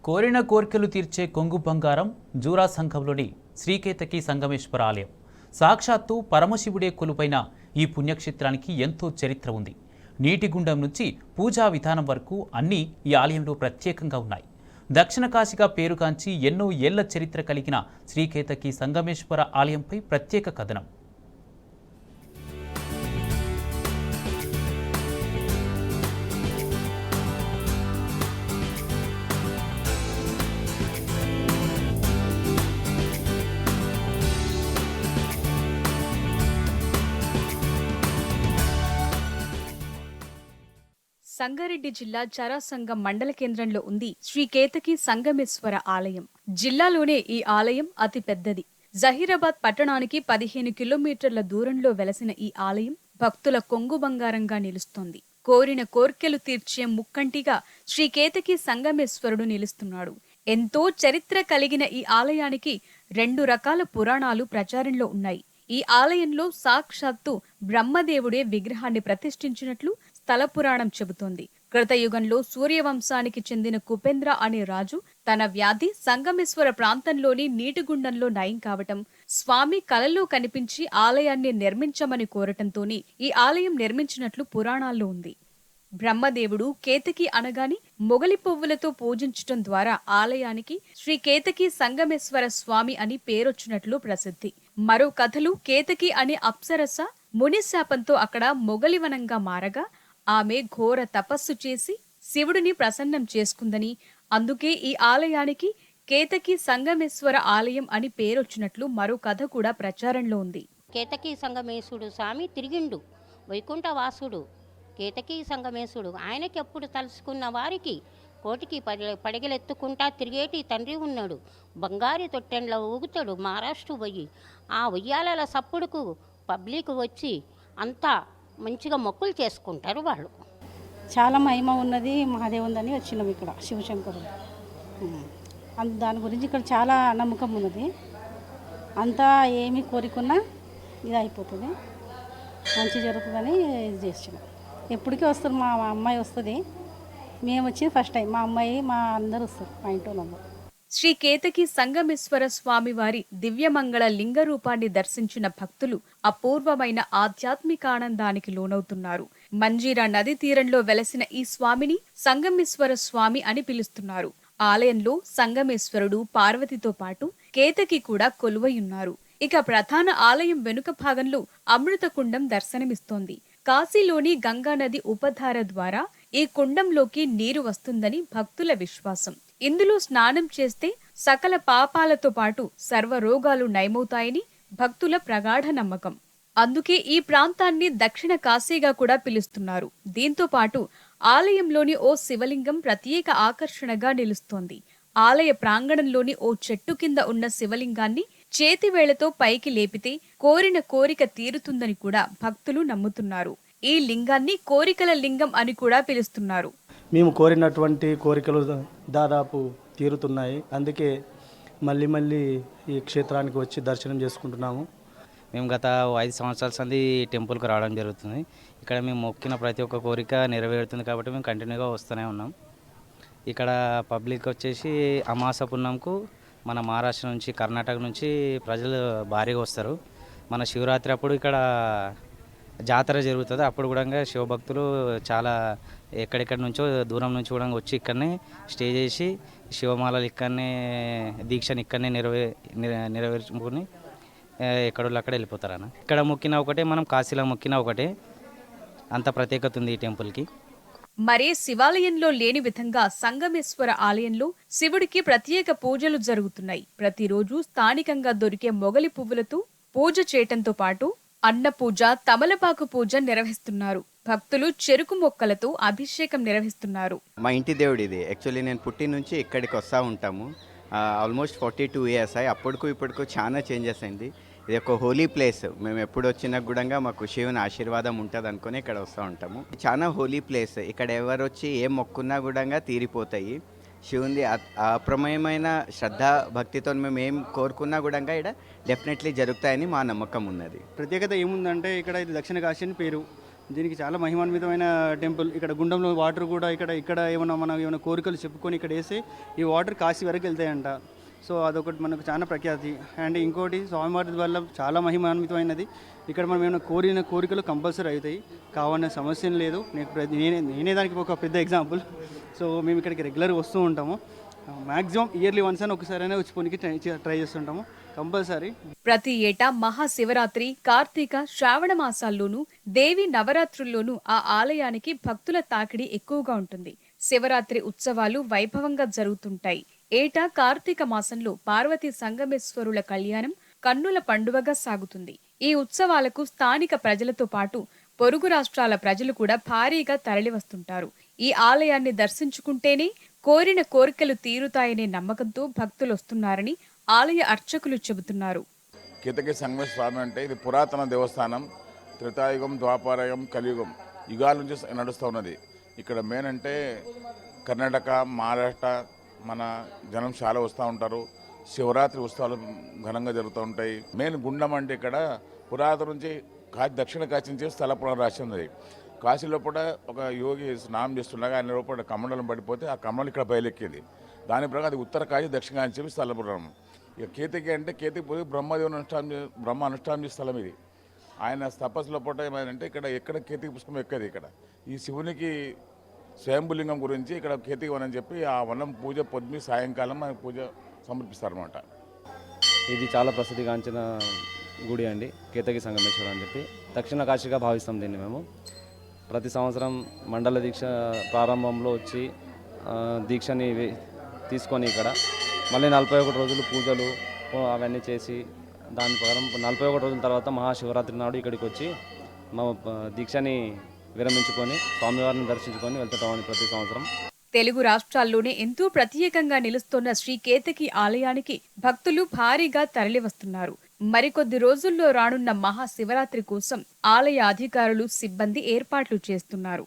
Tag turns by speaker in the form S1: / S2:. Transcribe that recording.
S1: కోరిన కోర్కెలు తీర్చే కొంగు బంగారం జూరా సంఘంలోని శ్రీకేతకి సంగమేశ్వర ఆలయం. సాక్షాత్తు పరమశివుడే కొలువైన ఈ పుణ్యక్షేత్రానికి ఎంతో చరిత్ర ఉంది. నీటి గుండం నుంచి పూజా విధానం వరకు అన్నీ ఈ ఆలయంలో ప్రత్యేకంగా ఉన్నాయి. దక్షిణ కాశీగా పేరుగాంచి ఎన్నో ఏళ్ల చరిత్ర కలిగిన శ్రీకేతకి సంగమేశ్వర ఆలయంపై ప్రత్యేక కథనం.
S2: సంగారెడ్డి జిల్లా చరాసంగం మండల కేంద్రంలో ఉంది శ్రీ కేతకి సంగమేశ్వర ఆలయం. జిల్లాలోనే ఈ ఆలయం అతి పెద్దది. జహీరాబాద్ పట్టణానికి 15 కిలోమీటర్ల దూరంలో వెలసిన ఈ ఆలయం భక్తుల కొంగు బంగారంగా నిలుస్తోంది. కోరిన కోర్కెలు తీర్చే ముక్కంటిగా శ్రీ కేతకి సంగమేశ్వరుడు నిలుస్తున్నాడు. ఎంతో చరిత్ర కలిగిన ఈ ఆలయానికి 2 రకాల పురాణాలు ప్రచారంలో ఉన్నాయి. ఈ ఆలయంలో సాక్షాత్తు బ్రహ్మదేవుడే విగ్రహాన్ని ప్రతిష్ఠించినట్లు స్థల పురాణం చెబుతోంది. కృతయుగంలో సూర్యవంశానికి చెందిన కుపేంద్ర అనే రాజు తన వ్యాధి సంగమేశ్వర ప్రాంతంలోని నీటిగుండంలో నయం కావటం స్వామి కలలో కనిపించి ఆలయాన్ని నిర్మించమని కోరటంతోనే ఈ ఆలయం నిర్మించినట్లు పురాణాల్లో ఉంది. బ్రహ్మదేవుడు కేతకి అనగాని మొగలి పువ్వులతో పూజించటం ద్వారా ఆలయానికి శ్రీ కేతకి సంగమేశ్వర స్వామి అని పేరొచ్చినట్లు ప్రసిద్ధి. మరో కథలు కేతకి అనే అప్సరస మునిశాపంతో అక్కడ మొగలివనంగా మారగా ఆమె ఘోర తపస్సు చేసి శివుడిని ప్రసన్నం చేసుకుందని, అందుకే ఈ ఆలయానికి కేతకి సంగమేశ్వర ఆలయం అని పేరొచ్చినట్లు మరో కథ కూడా ప్రచారంలో ఉంది.
S3: కేతకి సంగమేశుడు స్వామి తిరిగిండు, వైకుంఠ వాసుడు కేతకి సంగమేశుడు. ఆయనకి ఎప్పుడు తలుసుకున్న వారికి కోటికి పడగలెత్తుకుంటా తిరిగేటి తండ్రి ఉన్నాడు. బంగారు తొట్టెండ్ల ఊగుతాడు మహారాష్ట్ర పోయి. ఆ ఉయ్యాలల సప్పుడుకు పబ్లిక్ వచ్చి అంతా మంచిగా మొక్కులు చేసుకుంటారు వాళ్ళు.
S4: చాలా మహిమ ఉన్నది, మహాదేవుందని వచ్చినాం ఇక్కడ శివశంకరుడు. దాని గురించి ఇక్కడ చాలా నమ్మకం ఉన్నది. అంతా ఏమి కోరికున్నా ఇది అయిపోతుంది, మంచి జరుగుతుందని ఇది చేస్తున్నాం. ఎప్పటికీ వస్తారు, మా అమ్మాయి వస్తుంది, మేము వచ్చి ఫస్ట్ టైం మా అమ్మాయి మా అందరూ వస్తారు మా ఇంట్లో నంబర్.
S2: శ్రీ కేతకి సంగమేశ్వర స్వామి వారి దివ్యమంగళ లింగ రూపాన్ని దర్శించిన భక్తులు అపూర్వమైన ఆధ్యాత్మికానందానికి లోనవుతున్నారు. మంజీరా నది తీరంలో వెలసిన ఈ స్వామిని సంగమేశ్వర స్వామి అని పిలుస్తున్నారు. ఆలయంలో సంగమేశ్వరుడు పార్వతితో పాటు కేతకి కూడా కొలువైయున్నారు. ఇక ప్రధాన ఆలయం వెనుక భాగంలో అమృత కుండం దర్శనమిస్తోంది. కాశీలోని గంగానది ఉపధార ద్వారా ఈ కుండంలోకి నీరు వస్తుందని భక్తుల విశ్వాసం. ఇందులో స్నానం చేస్తే సకల పాపాలతో పాటు సర్వరోగాలు నయమవుతాయని భక్తుల ప్రగాఢ నమ్మకం. అందుకే ఈ ప్రాంతాన్ని దక్షిణ కాశీగా కూడా పిలుస్తున్నారు. దీంతో పాటు ఆలయంలోని ఓ శివలింగం ప్రత్యేక ఆకర్షణగా నిలుస్తోంది. ఆలయ ప్రాంగణంలోని ఓ చెట్టు కింద ఉన్న శివలింగాన్ని చేతివేళ్లతో పైకి లేపితే కోరిన కోరిక తీరుతుందని కూడా భక్తులు నమ్ముతున్నారు. ఈ లింగాన్ని కోరికల లింగం అని కూడా పిలుస్తున్నారు.
S5: మేము కోరినటువంటి కోరికలు దాదాపు తీరుతున్నాయి. అందుకే మళ్ళీ మళ్ళీ ఈ క్షేత్రానికి వచ్చి దర్శనం చేసుకుంటున్నాము.
S6: మేము గత 5 సంవత్సరాల సంది టెంపుల్కి రావడం జరుగుతుంది. ఇక్కడ మేము మొక్కిన ప్రతి ఒక్క కోరిక నెరవేరుతుంది కాబట్టి మేము కంటిన్యూగా వస్తూనే ఉన్నాం. ఇక్కడ పబ్లిక్ వచ్చేసి అమాస పున్నంకు మన మహారాష్ట్ర నుంచి, కర్ణాటక నుంచి ప్రజలు భారీగా వస్తారు. మన శివరాత్రి అప్పుడు ఇక్కడ జాతర జరుగుతుంది. అప్పుడు కూడా శివభక్తులు చాలా ఎక్కడెక్కడి నుంచో దూరం నుంచి కూడా వచ్చి ఇక్కడనే స్టే చేసి శివమాలలు ఇక్కడనే దీక్షని ఇక్కడనే నెరవేర్చుకుని ఎక్కడోళ్ళు అక్కడ వెళ్ళిపోతారు అన్న. ఇక్కడ మొక్కినా ఒకటే, మనం కాశీలో మొక్కినా ఒకటే. అంత ప్రత్యేకత ఉంది ఈ టెంపుల్కి.
S2: మరే శివాలయంలో లేని విధంగా సంగమేశ్వర ఆలయంలో శివుడికి ప్రత్యేక పూజలు జరుగుతున్నాయి. ప్రతిరోజు స్థానికంగా దొరికే మొగలి పువ్వులతో పూజ చేయటంతో పాటు అన్న పూజ, తమలపాకు పూజ నిర్వహిస్తున్నారు. భక్తులు చెరుకు మొక్కలతో అభిషేకం నిర్వహిస్తున్నారు.
S7: మా ఇంటి దేవుడు ఇది. యాక్చువల్లీ నేను పుట్టి నుంచి ఇక్కడికి వస్తూ ఉంటాము. ఆల్మోస్ట్ 42 ఇయర్స్ అయ్యి. అప్పటికు ఇప్పటికు చాలా చేంజెస్ అయింది. ఇది ఒక హోలీ ప్లేస్. మేము ఎప్పుడు వచ్చినా కూడా మాకు శివుని ఆశీర్వాదం ఉంటుంది అనుకుని ఇక్కడ వస్తూ ఉంటాము. చాలా హోలీ ప్లేస్. ఇక్కడ ఎవరు వచ్చి ఏం మొక్కున్నా కూడా తీరిపోతాయి. శివుని అప్రమేయమైన శ్రద్ధ భక్తితో మేము ఏం కోరుకున్నా కూడా ఇక్కడ డెఫినెట్లీ జరుగుతాయని మా నమ్మకం ఉన్నది.
S5: ప్రత్యేకత ఏముందంటే ఇక్కడ ఇది దక్షిణ కాశీ అని పేరు.
S8: దీనికి చాలా మహిమాన్వితమైన టెంపుల్. ఇక్కడ గుండంలో వాటర్ కూడా ఇక్కడ ఏమైనా కోరికలు చెప్పుకొని ఇక్కడ వేసి ఈ వాటర్ కాశీ వరకు వెళ్తాయంట. సో అదొకటి మనకు చాలా ప్రఖ్యాతి. అండ్ ఇంకోటి స్వామివారి వల్ల చాలా మహిమాన్వితమైనది. ఇక్కడ మనం ఏమైనా కోరిన కోరికలు కంపల్సరీ అవుతాయి, కావాలనే సమస్య లేదు. నేనే దానికి ఒక పెద్ద ఎగ్జాంపుల్. సో మేము ఇక్కడికి రెగ్యులర్గా వస్తూ ఉంటాము. మ్యాక్సిమం ఇయర్లీ వన్స్ అని ఒకసారైనా వచ్చిపోనికి ట్రై చేస్తుంటాము కంపల్సరీ.
S2: ప్రతి ఏటా మహాశివరాత్రి, కార్తీక, శ్రావణ మాసాల్లోనూ దేవి నవరాత్రుల్లోనూ ఆ ఆలయానికి భక్తుల తాకిడి ఎక్కువగా ఉంటుంది. శివరాత్రి ఉత్సవాలు వైభవంగా జరుగుతుంటాయి. ఏటా కార్తీక మాసంలో పార్వతీ సంగమేశ్వరుల కళ్యాణం కన్నుల పండువగా సాగుతుంది. ఈ ఉత్సవాలకు స్థానిక ప్రజలతో పాటు పొరుగు రాష్ట్రాల ప్రజలు కూడా భారీగా తరలివస్తుంటారు. ఈ ఆలయాన్ని దర్శించుకుంటేనే కోరిన కోరికలు తీరుతాయనే నమ్మకంతో భక్తులు వస్తున్నారని ఆలయ అర్చకులు చెబుతున్నారు.
S9: కేతకి సంగమేశ్వర స్వామి అంటే ఇది పురాతన దేవస్థానం. త్రేతాయుగం, ద్వాపరయుగం, కలియుగం యుగాల నుంచి నడుస్తూ ఉన్నది. ఇక్కడ మెయిన్ అంటే కర్ణాటక, మహారాష్ట్ర మన జనం చాలా వస్తూ ఉంటారు. శివరాత్రి ఉత్సవాలు ఘనంగా జరుగుతూ ఉంటాయి. మెయిన్ గుండం అంటే ఇక్కడ పురాతన నుంచి దక్షిణ కాశీ నుంచి స్థల పురాణం రాసి ఉన్నది. కాశీ లోపల ఒక యోగి స్నానం చేస్తుండగా ఆయన లోపల కమండలం పడిపోతే ఆ కమండలం ఇక్కడ బయలెక్కింది. దాని ప్రకారం అది ఉత్తర కాశీ, దక్షిణ కాశీ చెప్పి స్థల పురాణం. ఇక కేతకి అంటే కేతకి పోయి బ్రహ్మ అనుష్ఠానం చేసే స్థలం ఇది. ఆయన తపస్సులో పూట ఏమైందంటే ఎక్కడ కేతకి పుష్పం ఎక్కది. ఇక్కడ ఈ శివునికి స్వయంభులింగం గురించి ఇక్కడ కేతకి వనం చెప్పి ఆ వనం పూజ పొద్దుమి సాయంకాలం ఆయన పూజ సమర్పిస్తారన్నమాట.
S6: ఇది చాలా ప్రసిద్ధిగాంచిన గుడి అండి, కేతకి సంగమేశ్వరం అని చెప్పి. దక్షిణ కాశీగా భావిస్తాం దీన్ని మేము. ప్రతి సంవత్సరం మండల దీక్ష ప్రారంభంలో వచ్చి దీక్షని తీసుకొని ఇక్కడ మళ్ళీ 41 రోజులు పూజలు అవన్నీ చేసి దాని ప్రకారం 41 రోజుల తర్వాత మహాశివరాత్రి నాడు ఇక్కడికి వచ్చి మా దీక్షని విరమించుకొని స్వామివారిని దర్శించుకొని వెళ్తుంటామని ప్రతి సంవత్సరం.
S2: తెలుగు రాష్ట్రాల్లోనే ఎంతో ప్రత్యేకంగా నిలుస్తోన్న శ్రీ కేతకి ఆలయానికి భక్తులు భారీగా తరలివస్తున్నారు. మరికొద్ది రోజుల్లో రానున్న మహాశివరాత్రి కోసం ఆలయ అధికారులు, సిబ్బంది ఏర్పాట్లు చేస్తున్నారు.